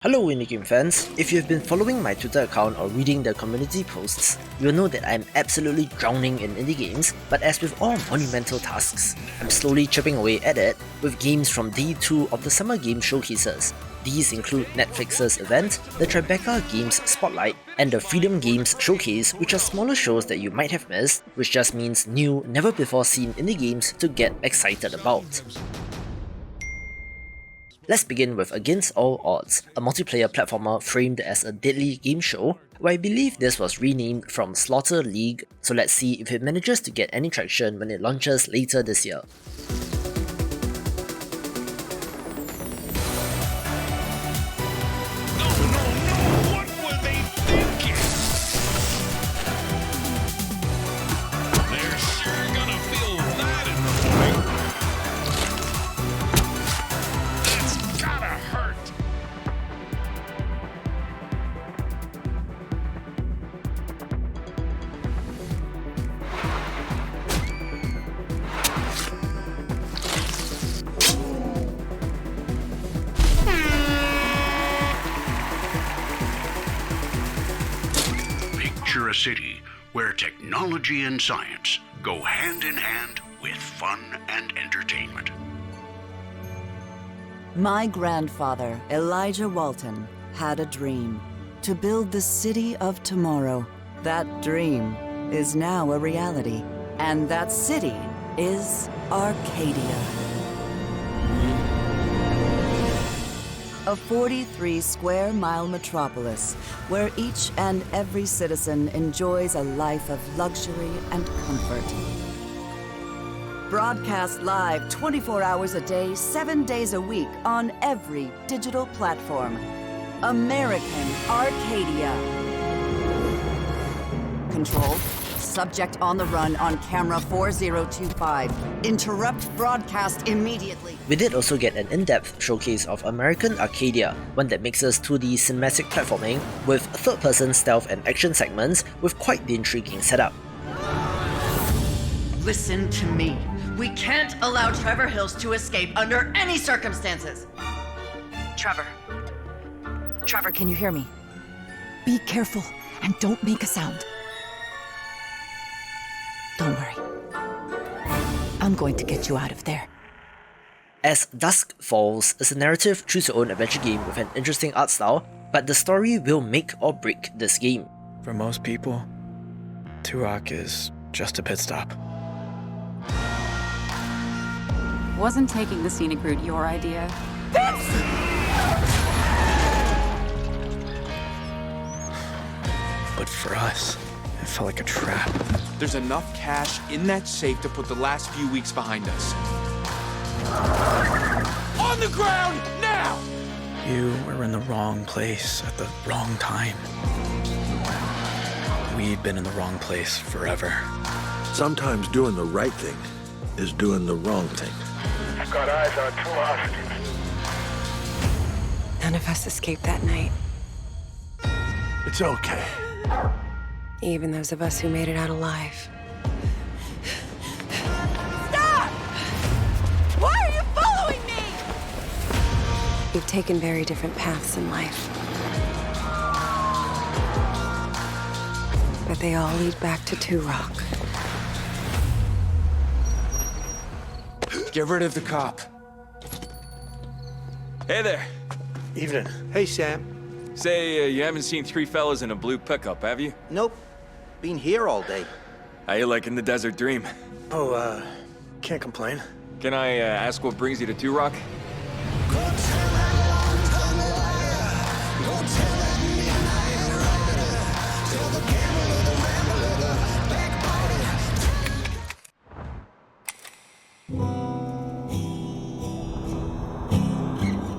Hello Indie Game fans, if you've been following my Twitter account or reading the community posts, you'll know that I'm absolutely drowning in indie games, but as with all monumental tasks, I'm slowly chipping away at it with games from Day 2 of the Summer Game Showcases. These include Netflix's event, the Tribeca Games Spotlight, and the Freedom Games Showcase, which are smaller shows that you might have missed, which just means new, never before seen indie games to get excited about. Let's begin with Against All Odds, a multiplayer platformer framed as a deadly game show, where I believe this was renamed from Slaughter League, so let's see if it manages to get any traction when it launches later this year. A city where technology and science go hand in hand with fun and entertainment. My grandfather, Elijah Walton, had a dream to build the city of tomorrow. That dream is now a reality, and that city is Arcadia. A 43-square-mile metropolis where each and every citizen enjoys a life of luxury and comfort. Broadcast live 24 hours a day, 7 days a week on every digital platform. American Arcadia. Control. Subject on the run on camera 4025. Interrupt broadcast immediately. We did also get an in-depth showcase of American Arcadia, one that mixes 2D cinematic platforming with third-person stealth and action segments with quite the intriguing setup. Listen to me. We can't allow Trevor Hills to escape under any circumstances. Trevor, can you hear me? Be careful and don't make a sound. Don't worry. I'm going to get you out of there. As Dusk Falls is a narrative choose-your-own-adventure game with an interesting art style, but the story will make or break this game. For most people, Turok is just a pit stop. Wasn't taking the scenic route your idea? But for us, it felt like a trap. There's enough cash in that safe to put the last few weeks behind us. On the ground, now! You were in the wrong place at the wrong time. We'd been in the wrong place forever. Sometimes doing the right thing is doing the wrong thing. I've got eyes on two hostages. None of us escaped that night. It's okay. Even those of us who made it out alive. Stop! Why are you following me? We've taken very different paths in life. But they all lead back to Turok. Get rid of the cop. Hey there. Evening. Hey, Sam. Say, you haven't seen three fellas in a blue pickup, have you? Nope. Been here all day. How you liking the desert dream? Oh, can't complain. Can I ask what brings you to Turok?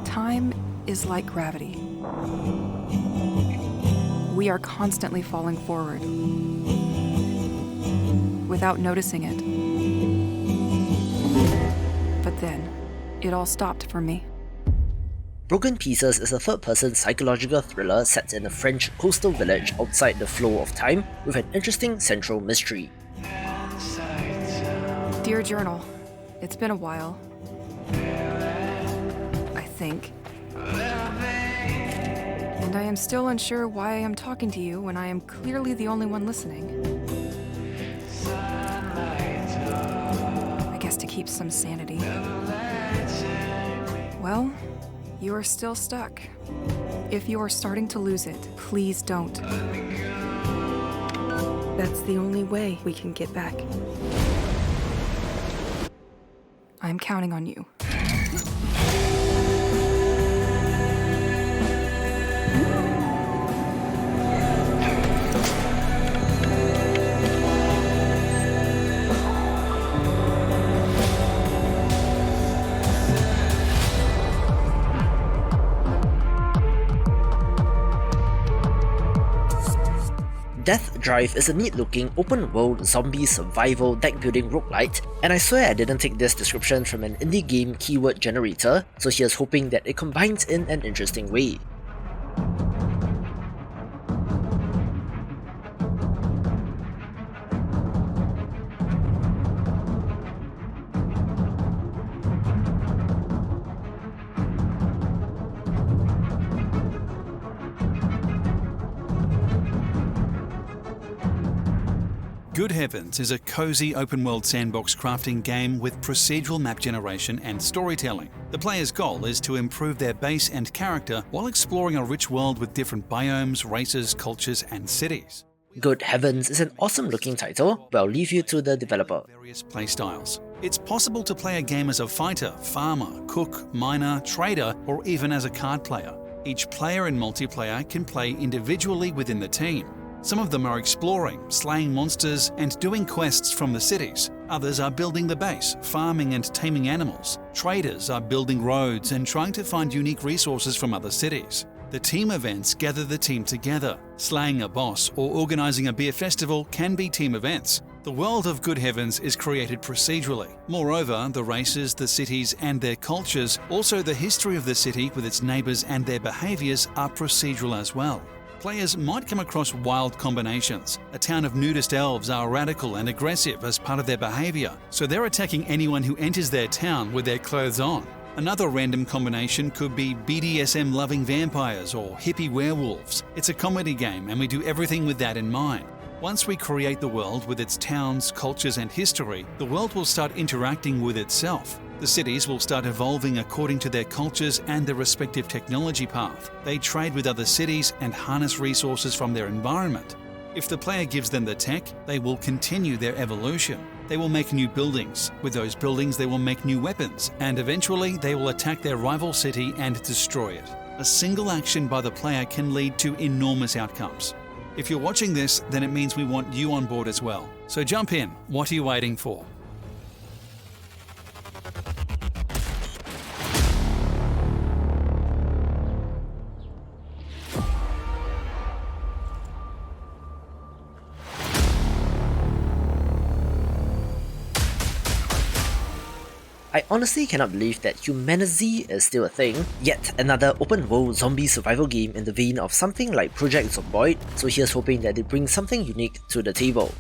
Time is like gravity. We are constantly falling forward without noticing it. But then, it all stopped for me. Broken Pieces is a third-person psychological thriller set in a French coastal village outside the flow of time with an interesting central mystery. Dear Journal, it's been a while. I think. And I am still unsure why I am talking to you when I am clearly the only one listening. I guess to keep some sanity. Well, you are still stuck. If you are starting to lose it, please don't. That's the only way we can get back. I'm counting on you. Death Drive is a neat-looking, open-world zombie survival deck-building roguelite, and I swear I didn't take this description from an indie game keyword generator, so here's hoping that it combines in an interesting way. Good Heavens is a cozy open-world sandbox crafting game with procedural map generation and storytelling. The player's goal is to improve their base and character while exploring a rich world with different biomes, races, cultures, and cities. Good Heavens is an awesome-looking title, but I'll leave you to the developer. Various playstyles. It's possible to play a game as a fighter, farmer, cook, miner, trader, or even as a card player. Each player in multiplayer can play individually within the team. Some of them are exploring, slaying monsters, and doing quests from the cities. Others are building the base, farming and taming animals. Traders are building roads and trying to find unique resources from other cities. The team events gather the team together. Slaying a boss or organising a beer festival can be team events. The world of Good Heavens is created procedurally. Moreover, the races, the cities and their cultures, also the history of the city with its neighbours and their behaviours are procedural as well. Players might come across wild combinations. A town of nudist elves are radical and aggressive as part of their behaviour, so they're attacking anyone who enters their town with their clothes on. Another random combination could be BDSM-loving vampires or hippie werewolves. It's a comedy game and we do everything with that in mind. Once we create the world with its towns, cultures and history, the world will start interacting with itself. The cities will start evolving according to their cultures and their respective technology path. They trade with other cities and harness resources from their environment. If the player gives them the tech, they will continue their evolution. They will make new buildings. With those buildings, they will make new weapons, and eventually they will attack their rival city and destroy it. A single action by the player can lead to enormous outcomes. If you're watching this, then it means we want you on board as well. So jump in. What are you waiting for? I honestly cannot believe that HumanitZ is still a thing, yet another open-world zombie survival game in the vein of something like Project Zomboid, so here's hoping that they bring something unique to the table.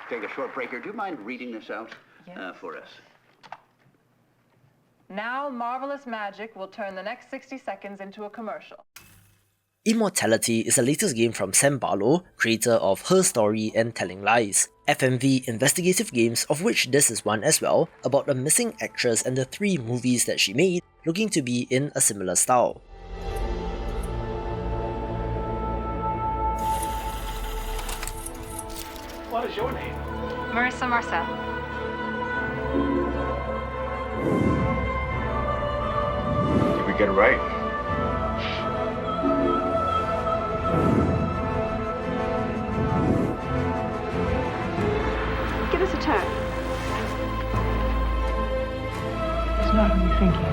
Take a short break here. Do you mind reading this out for us? Now, marvelous magic will turn the next 60 seconds into a commercial. IMMORTALITY is the latest game from Sam Barlow, creator of Her Story and Telling Lies, FMV investigative games of which this is one as well, about a missing actress and the 3 movies that she made, looking to be in a similar style. What is your name? Marissa Marcel. Did we get it right? Give us a turn. He's not who you think he is.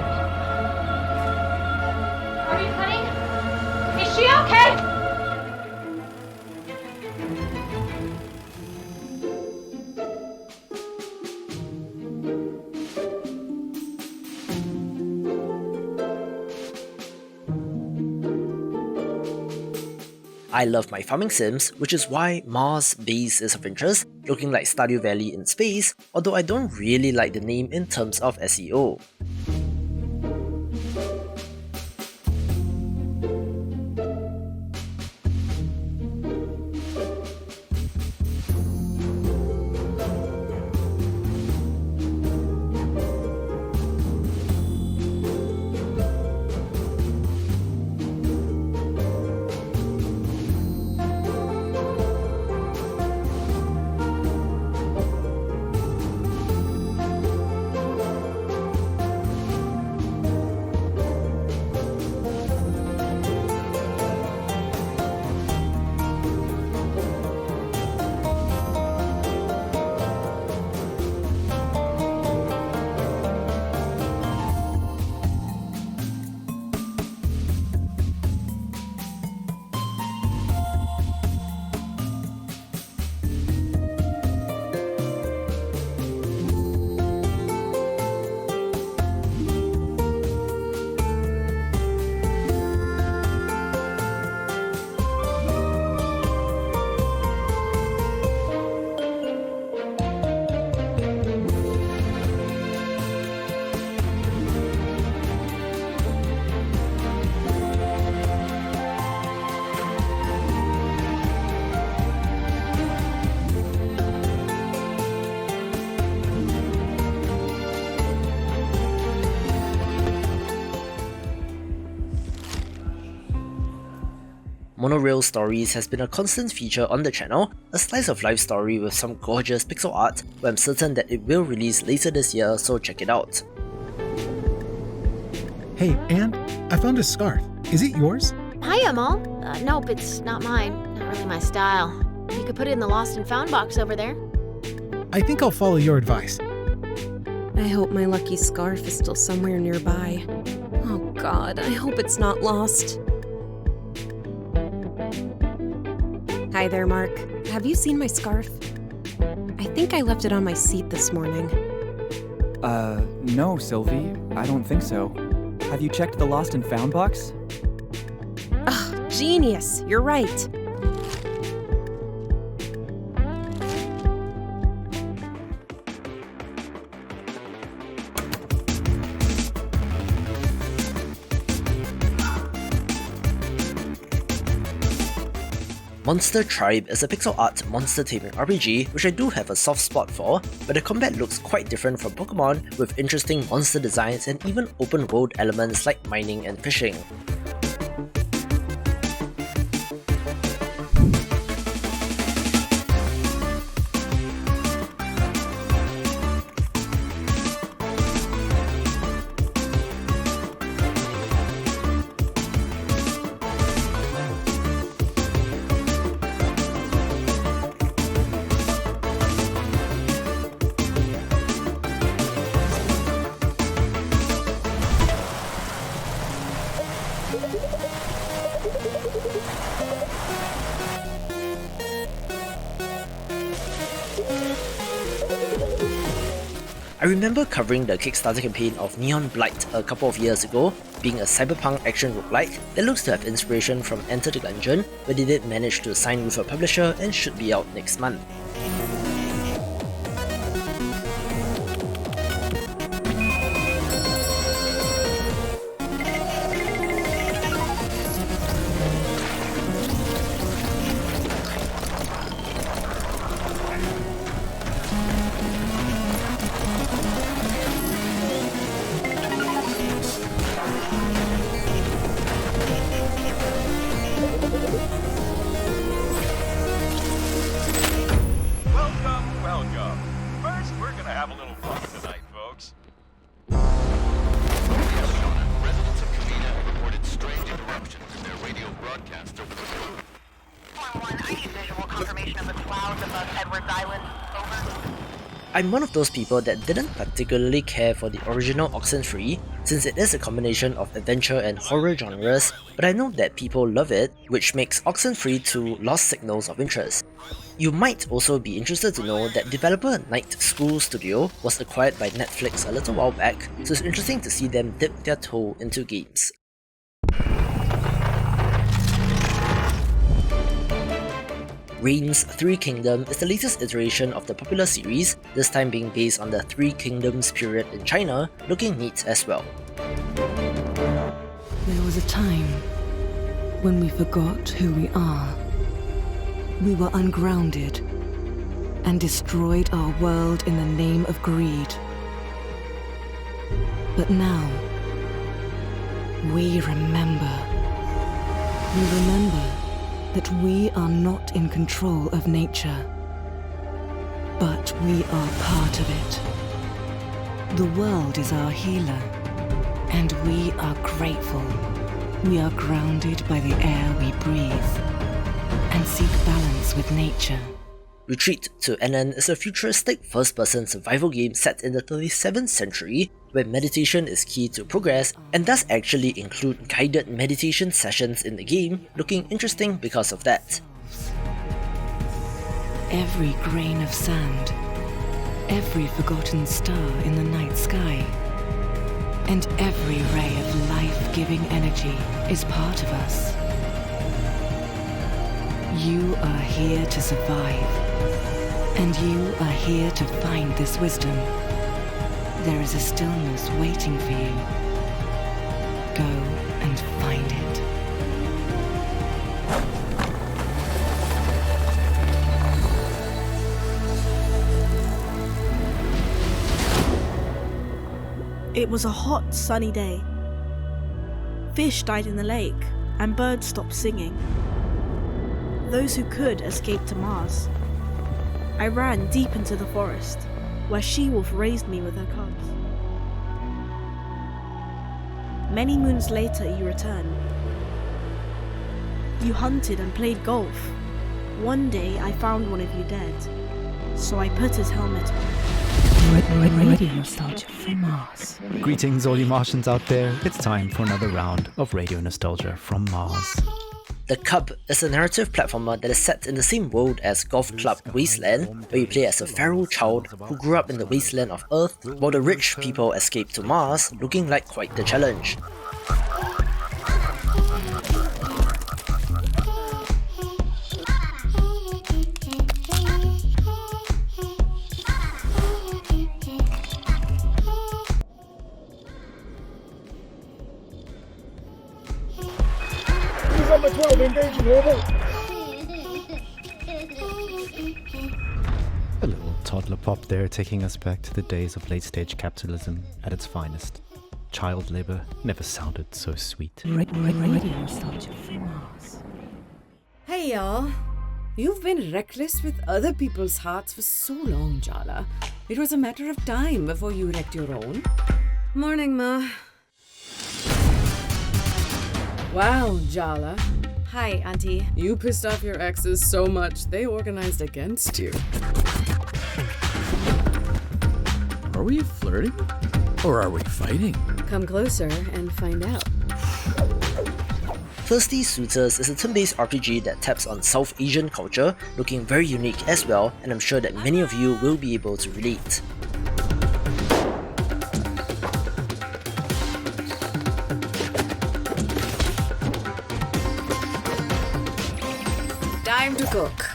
Are you honey? Is she okay? I love my farming sims, which is why Mars Base is of interest, looking like Stardew Valley in space, although I don't really like the name in terms of SEO. Monorail Stories has been a constant feature on the channel, a slice of life story with some gorgeous pixel art, where I'm certain that it will release later this year, so check it out. Hey, Anne, I found a scarf. Is it yours? Hiya, Mom. Nope, it's not mine. Not really my style. You could put it in the lost and found box over there. I think I'll follow your advice. I hope my lucky scarf is still somewhere nearby. Oh God, I hope it's not lost. Hi there, Mark. Have you seen my scarf? I think I left it on my seat this morning. No, Sylvie. I don't think so. Have you checked the lost and found box? Ugh, genius! You're right. Monster Tribe is a pixel art monster taming RPG which I do have a soft spot for, but the combat looks quite different from Pokemon, with interesting monster designs and even open world elements like mining and fishing. I remember covering the Kickstarter campaign of Neon Blight a couple of years ago, being a cyberpunk action roguelike that looks to have inspiration from Enter the Gungeon, but they did manage to sign with a publisher and should be out next month. I'm one of those people that didn't particularly care for the original Oxenfree, since it is a combination of adventure and horror genres, but I know that people love it, which makes Oxenfree 2 lost signals of interest. You might also be interested to know that developer Night School Studio was acquired by Netflix a little while back, so it's interesting to see them dip their toe into games. Reign's Three Kingdom is the latest iteration of the popular series, this time being based on the Three Kingdoms period in China, looking neat as well. There was a time when we forgot who we are. We were ungrounded and destroyed our world in the name of greed. But now, we remember. We remember that we are not in control of nature, but we are part of it. The world is our healer, and we are grateful. We are grounded by the air we breathe, and seek balance with nature. Retreat to Enen is a futuristic first-person survival game set in the 37th century, where meditation is key to progress, and does actually include guided meditation sessions in the game, looking interesting because of that. Every grain of sand, every forgotten star in the night sky, and every ray of life-giving energy is part of us. You are here to survive, and you are here to find this wisdom. There is a stillness waiting for you. Go and find it. It was a hot, sunny day. Fish died in the lake, and birds stopped singing. Those who could escaped to Mars. I ran deep into the forest, where She-Wolf raised me with her cubs. Many moons later, you returned. You hunted and played golf. One day, I found one of you dead, so I put his helmet on. Radio Nostalgia from Mars. Greetings, all you Martians out there. It's time for another round of Radio Nostalgia from Mars. The Cub is a narrative platformer that is set in the same world as Golf Club Wasteland, where you play as a feral child who grew up in the wasteland of Earth, while the rich people escape to Mars, looking like quite the challenge. Number 12, engaging orbit. A little toddler pop there, taking us back to the days of late-stage capitalism at its finest. Child labor never sounded so sweet. Radio Nostalgia from Mars. Hey y'all. You've been reckless with other people's hearts for so long, Jala. It was a matter of time before you wrecked your own. Morning, Ma. Wow, Jala. Hi, Auntie. You pissed off your exes so much, they organized against you. Are we flirting? Or are we fighting? Come closer and find out. Firstly, Suitors is a turn-based RPG that taps on South Asian culture, looking very unique as well, and I'm sure that many of you will be able to relate. Time to cook.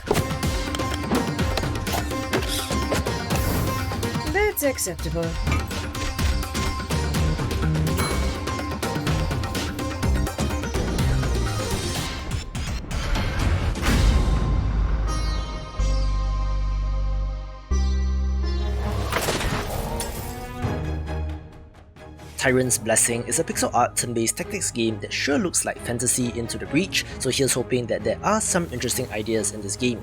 That's acceptable. Tyrant's Blessing is a pixel art turn-based tactics game that sure looks like fantasy Into the Breach, so here's hoping that there are some interesting ideas in this game.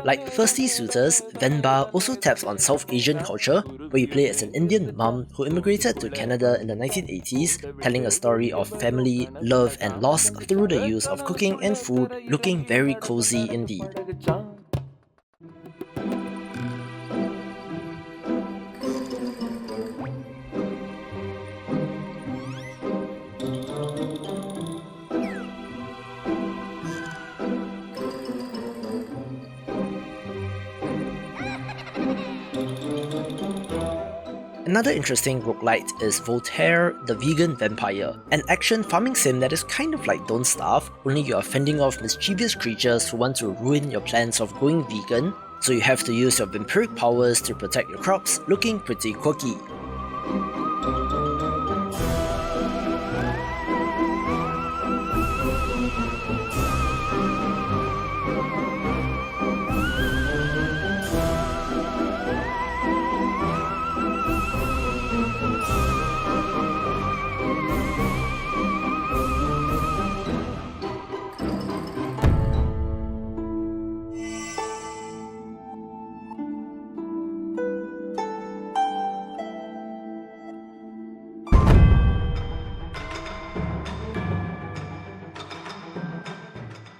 Like thirsty Suitors, Venba also taps on South Asian culture, where you play as an Indian mum who immigrated to Canada in the 1980s, telling a story of family, love and loss through the use of cooking and food, looking very cozy indeed. Another interesting roguelite is Voltaire, the Vegan Vampire, an action farming sim that is kind of like Don't Starve, only you are fending off mischievous creatures who want to ruin your plans of going vegan, so you have to use your vampiric powers to protect your crops, looking pretty quirky.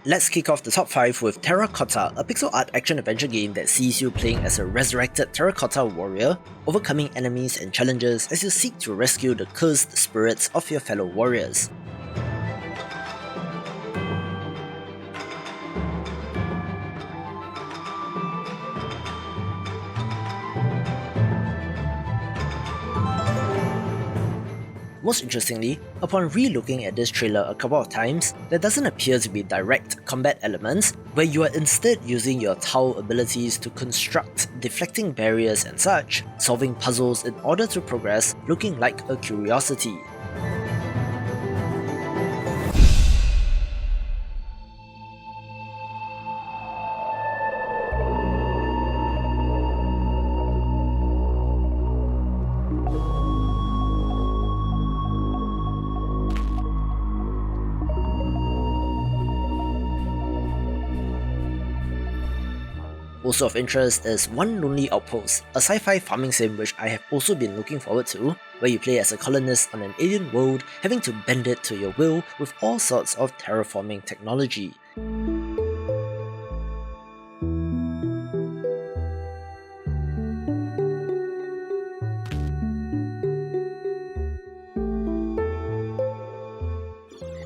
Let's kick off the top 5 with Terracotta, a pixel art action-adventure game that sees you playing as a resurrected terracotta warrior, overcoming enemies and challenges as you seek to rescue the cursed spirits of your fellow warriors. Most interestingly, upon re-looking at this trailer a couple of times, there doesn't appear to be direct combat elements, where you are instead using your Tau abilities to construct deflecting barriers and such, solving puzzles in order to progress, looking like a curiosity. Also of interest is One Lonely Outpost, a sci-fi farming sim which I have also been looking forward to, where you play as a colonist on an alien world, having to bend it to your will with all sorts of terraforming technology.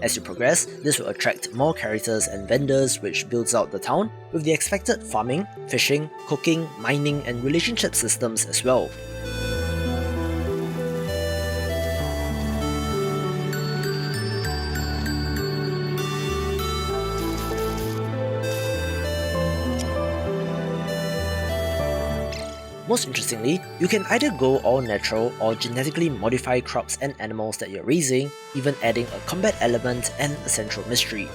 As you progress, this will attract more characters and vendors, which builds out the town, with the expected farming, fishing, cooking, mining and relationship systems as well. Most interestingly, you can either go all natural or genetically modify crops and animals that you're raising, even adding a combat element and a central mystery.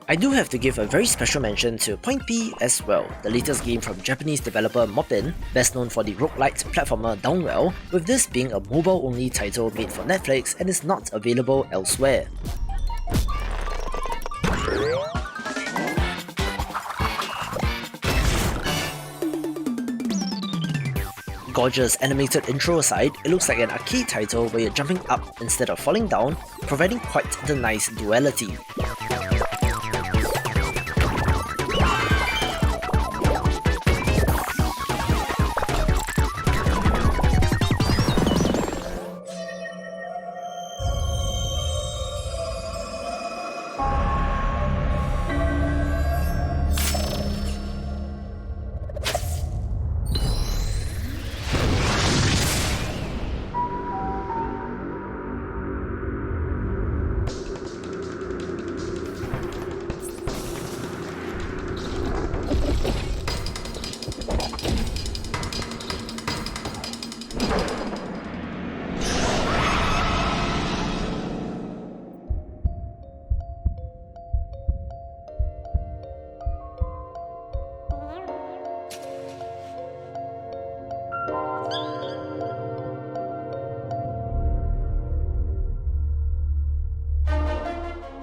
I do have to give a very special mention to Point P as well, the latest game from Japanese developer Mopin, best known for the roguelite platformer Downwell, with this being a mobile-only title made for Netflix and is not available elsewhere. Gorgeous animated intro aside, it looks like an arcade title where you're jumping up instead of falling down, providing quite the nice duality.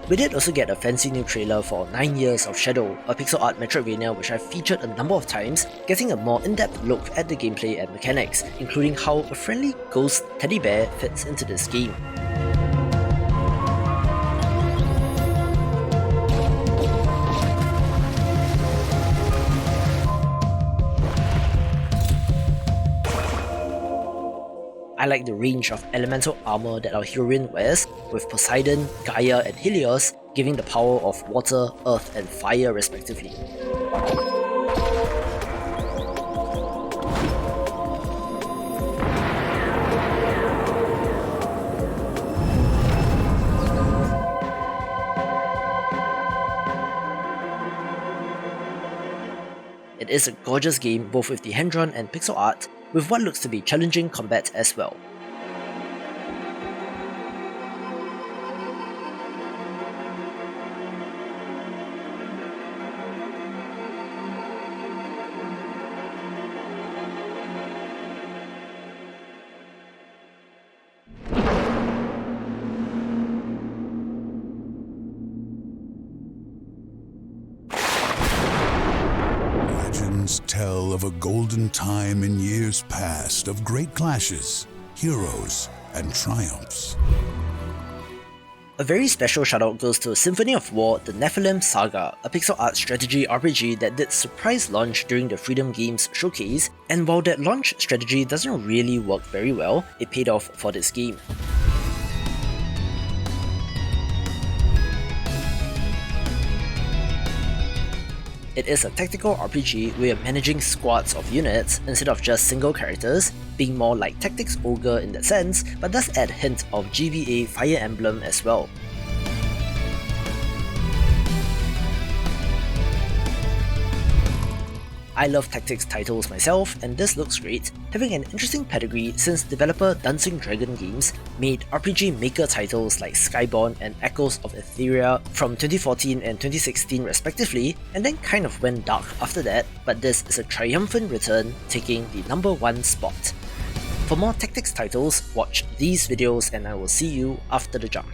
We did also get a fancy new trailer for 9 Years of Shadow, a pixel art Metroidvania which I've featured a number of times, getting a more in-depth look at the gameplay and mechanics, including how a friendly ghost teddy bear fits into this game. I like the range of elemental armor that our heroine wears, with Poseidon, Gaia and Helios giving the power of water, earth and fire respectively. It is a gorgeous game both with the hand-drawn and pixel art, with what looks to be challenging combat as well. Legends tell of a golden time in years past of great clashes, heroes, and triumphs. A very special shoutout goes to Symphony of War: The Nephilim Saga, a pixel art strategy RPG that did surprise launch during the Freedom Games showcase, and while that launch strategy doesn't really work very well, it paid off for this game. It is a tactical RPG where you're managing squads of units instead of just single characters, being more like Tactics Ogre in that sense, but does add a hint of GBA Fire Emblem as well. I love tactics titles myself, and this looks great, having an interesting pedigree since developer Dancing Dragon Games made RPG Maker titles like Skyborn and Echoes of Etheria from 2014 and 2016 respectively, and then kind of went dark after that, but this is a triumphant return, taking the #1 spot. For more tactics titles, watch these videos and I will see you after the jump.